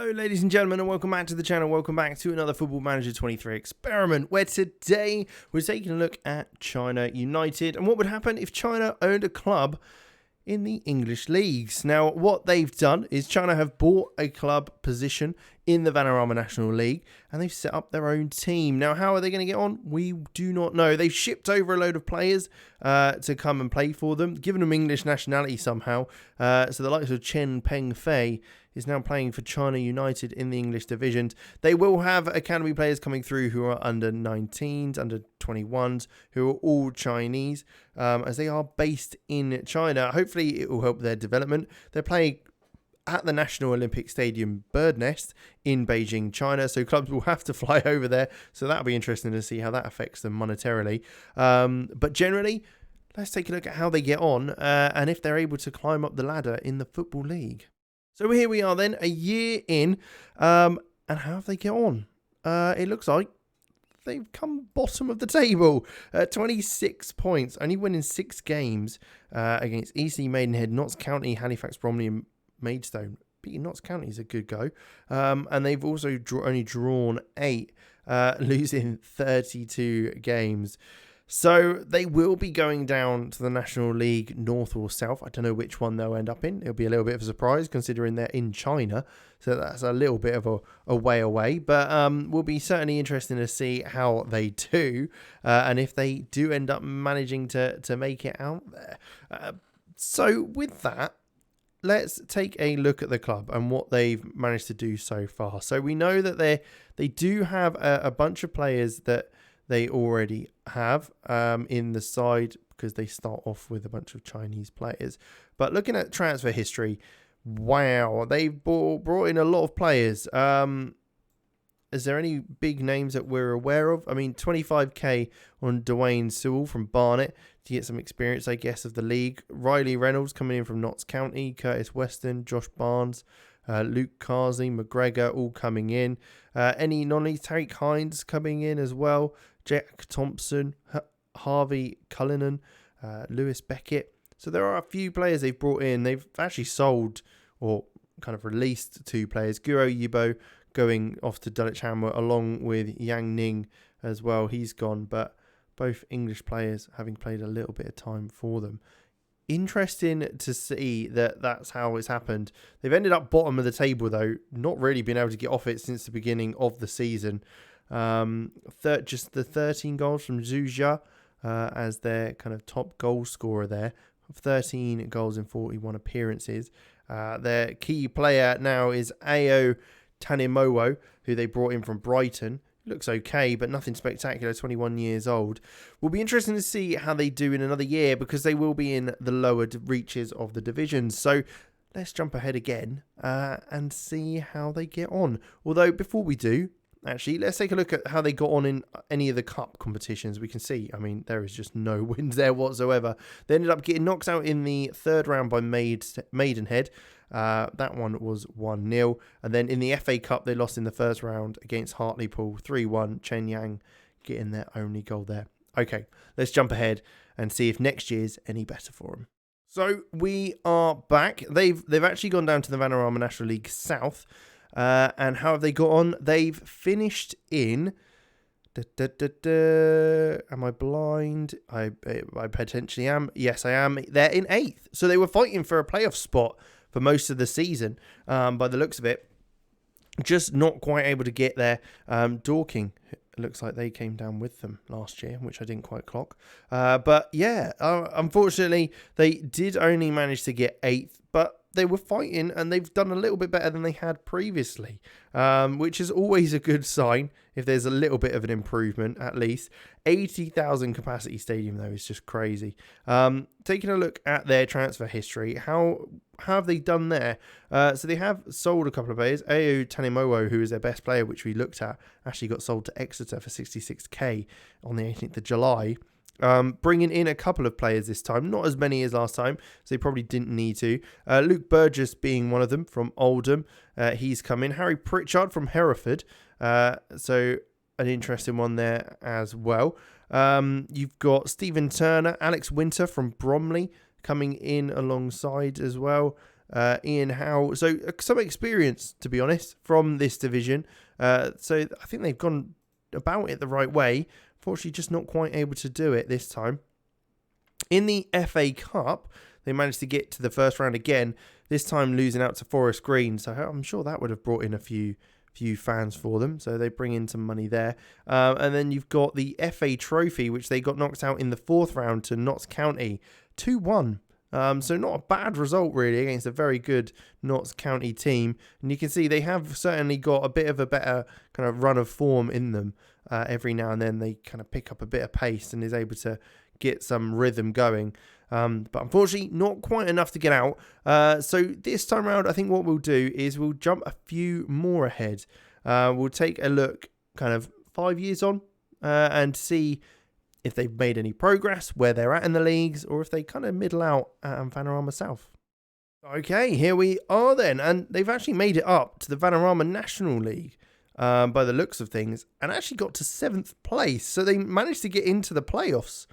Hello ladies and gentlemen, and welcome back to the channel. Welcome back to another Football Manager 23 experiment, where today we're taking a look at China United and what would happen if China owned a club in the English leagues. Now, what they've done is China have bought a club position in the Vanarama National League and they've set up their own team. Now, how are they going to get on? We do not know. They've shipped over a load of players to come and play for them, given them English nationality somehow. So the likes of Chen Pengfei is now playing for China United in the English divisions. They will have academy players coming through who are under 19s, under 21s, who are all Chinese, as they are based in China. Hopefully it will help their development. They're playing at the National Olympic Stadium Bird Nest in Beijing, China, so clubs will have to fly over there, so that'll be interesting to see how that affects them monetarily. But generally, let's take a look at how they get on and if they're able to climb up the ladder in the Football League. So here we are then, a year in, and how have they get on? It looks like they've come bottom of the table, 26 points, only winning 6 games against EC Maidenhead, Notts County, Halifax, Bromley and Maidstone. Beating Notts County is a good go. And they've also only drawn 8, losing 32 games. So they will be going down to the National League North or South. I don't know which one they'll end up in. It'll be a little bit of a surprise considering they're in China. So that's a little bit of a way away. But will be certainly interesting to see how they do. And if they do end up managing to make it out there. So with that, let's take a look at the club and what they've managed to do so far. So we know that they do have a bunch of players that they already have in the side because they start off with a bunch of Chinese players. But looking at transfer history, wow, they've brought in a lot of players. Is there any big names that we're aware of? I mean, 25k on Dwayne Sewell from Barnet to get some experience, I guess, of the league. Riley Reynolds coming in from Notts County, Curtis Weston, Josh Barnes, Luke Carsey, McGregor, all coming in. Any non-league, Tariq Hines coming in as well. Jack Thompson, Harvey Cullinan, Lewis Beckett. So there are a few players they've brought in. They've actually sold or kind of released 2 players. Guro Yibo going off to Dulwich Hammer along with Yang Ning as well. He's gone, but both English players having played a little bit of time for them. Interesting to see that that's how it's happened. They've ended up bottom of the table though, not really been able to get off it since the beginning of the season. Just the 13 goals from Zhu Jia as their kind of top goal scorer there, 13 goals in 41 appearances. Their key player now is Ao Tanimowo, who they brought in from Brighton. Looks okay, but nothing spectacular, 21 years old. Will be interesting to see how they do in another year because they will be in the lower reaches of the divisions. So let's jump ahead again and see how they get on. Although before we do, actually, let's take a look at how they got on in any of the cup competitions. We can see, I mean, there is just no wins there whatsoever. They ended up getting knocked out in the 3rd round by Maidenhead. That one was 1-0. And then in the FA Cup, they lost in the 1st round against Hartlepool 3-1. Chen Yang getting their only goal there. Okay, let's jump ahead and see if next year's any better for them. So we are back. They've actually gone down to the Vanarama National League South. And how have they got on? They've finished in... Am I blind? I potentially am. Yes, I am. They're in 8th. So they were fighting for a playoff spot for most of the season, by the looks of it. Just not quite able to get there. Dorking, it looks like they came down with them last year, which I didn't quite clock. But yeah, unfortunately, they did only manage to get 8th, but they were fighting and they've done a little bit better than they had previously, which is always a good sign if there's a little bit of an improvement, at least. 80,000 capacity stadium, though, is just crazy. Taking a look at their transfer history, how have they done there? So they have sold a couple of players. Ao Tanimowo, who is their best player, which we looked at, actually got sold to Exeter for 66k on the 18th of July. Bringing in a couple of players this time, not as many as last time, so they probably didn't need to. Luke Burgess being one of them from Oldham, he's come in. Harry Pritchard from Hereford, so an interesting one there as well. You've got Stephen Turner, Alex Winter from Bromley coming in alongside as well. in how some experience, to be honest, from this division. So I think they've gone about it the right way. Unfortunately, just not quite able to do it this time. In the FA Cup, they managed to get to the first round again, this time losing out to Forest Green. So I'm sure that would have brought in a few fans for them. So they bring in some money there. And then you've got the FA Trophy, which they got knocked out in the fourth round to Notts County, 2-1. So not a bad result, really, against a very good Notts County team. And you can see they have certainly got a bit of a better kind of run of form in them. Every now and then they kind of pick up a bit of pace and is able to get some rhythm going. But unfortunately, not quite enough to get out. So this time around, I think what we'll do is we'll jump a few more ahead. We'll take a look kind of 5 years on and see if they've made any progress, where they're at in the leagues, or if they kind of middle out at Vanarama South. Okay, here we are then. And they've actually made it up to the Vanarama National League by the looks of things, and actually got to 7th place. So they managed to get into the playoffs.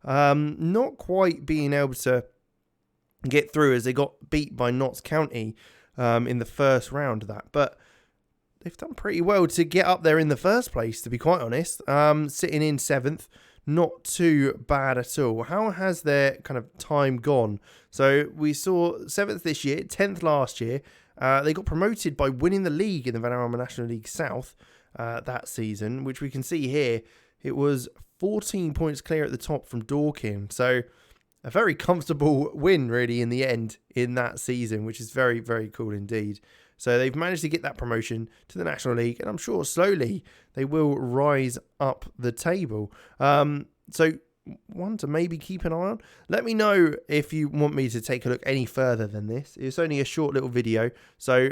Not quite being able to get through as they got beat by Notts County in the first round of that. But they've done pretty well to get up there in the first place, to be quite honest. Sitting in 7th. Not too bad at all. How has their kind of time gone? So we saw 7th this year, 10th last year. They got promoted by winning the league in the Vanarama National League South that season, which we can see here. It was 14 points clear at the top from Dorking. So a very comfortable win, really, in the end in that season, which is very, very cool indeed. So they've managed to get that promotion to the National League, and I'm sure slowly they will rise up the table. So one to maybe keep an eye on. Let me know if you want me to take a look any further than this. It's only a short little video, so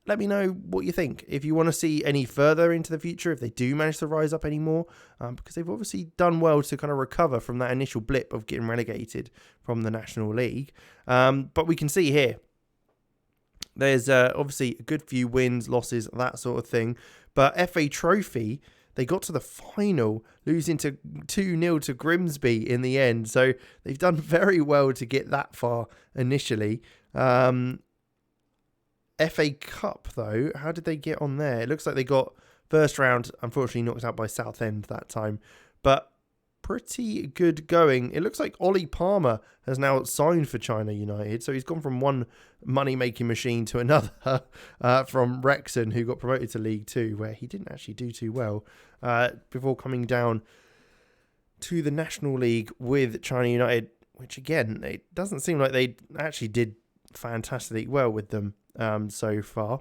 let me know what you think. If you want to see any further into the future, if they do manage to rise up any more, because they've obviously done well to kind of recover from that initial blip of getting relegated from the National League. But we can see here, there's obviously a good few wins, losses, that sort of thing. But FA Trophy, they got to the final, losing to 2-0 to Grimsby in the end. So they've done very well to get that far initially. FA Cup, though, how did they get on there? It looks like they got first round, unfortunately knocked out by Southend that time. But pretty good going. It looks like Ollie Palmer has now signed for China United. So he's gone from one money-making machine to another from Wrexham, who got promoted to League 2, where he didn't actually do too well before coming down to the National League with China United, which, again, it doesn't seem like they actually did fantastically well with them so far.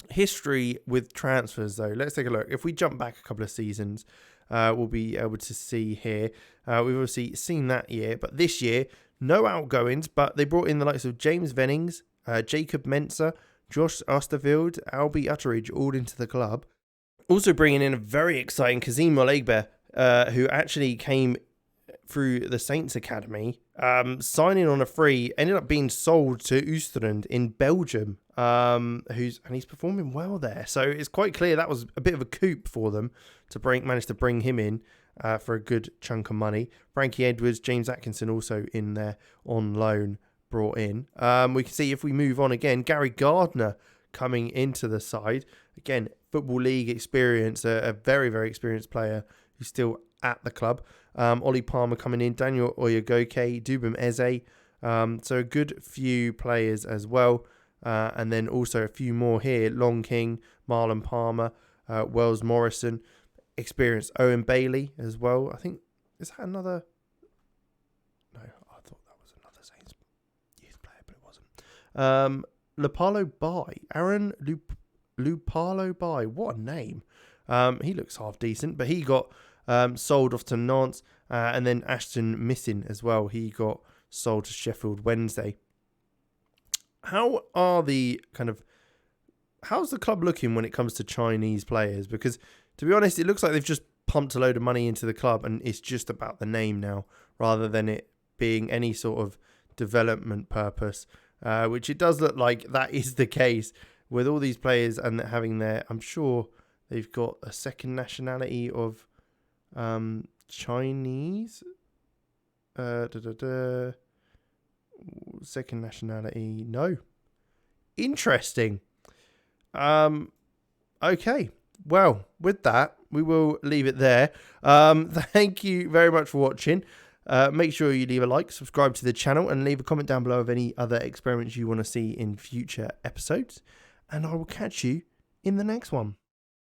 History with transfers, though. Let's take a look. If we jump back a couple of seasons, we'll be able to see here. We've obviously seen that year, but this year, no outgoings, but they brought in the likes of James Vennings, Jacob Mensah, Josh Osterfield, Albie Utteridge all into the club. Also bringing in a very exciting Kazim Molegbe, who actually came through the Saints Academy, signing on a free, ended up being sold to Oosterend in Belgium, and he's performing well there. So it's quite clear that was a bit of a coup for them to manage to bring him in for a good chunk of money. Frankie Edwards, James Atkinson also in there on loan, brought in. We can see if we move on again, Gary Gardner coming into the side. Again, Football League experience, a very, very experienced player who's still at the club. Ollie Palmer coming in, Daniel Oyegoke, Dubem Eze. So a good few players as well. And then also a few more here. Long King, Marlon Palmer, Wells Morrison, experienced Owen Bailey as well. I think, is that another? No, I thought that was another Saints youth player, but it wasn't. Lupalo Bai, Aaron Lupalo Bai, what a name. He looks half decent, but he got sold off to Nantes, and then Ashton Missing as well. He got sold to Sheffield Wednesday. How's the club looking when it comes to Chinese players? Because, to be honest, it looks like they've just pumped a load of money into the club and it's just about the name now, rather than it being any sort of development purpose, which it does look like that is the case with all these players and having their, I'm sure they've got a second nationality of Chinese. second nationality, no. Interesting. Okay. Well, with that, we will leave it there. Thank you very much for watching. Make sure you leave a like, subscribe to the channel, and leave a comment down below of any other experiments you want to see in future episodes. And I will catch you in the next one.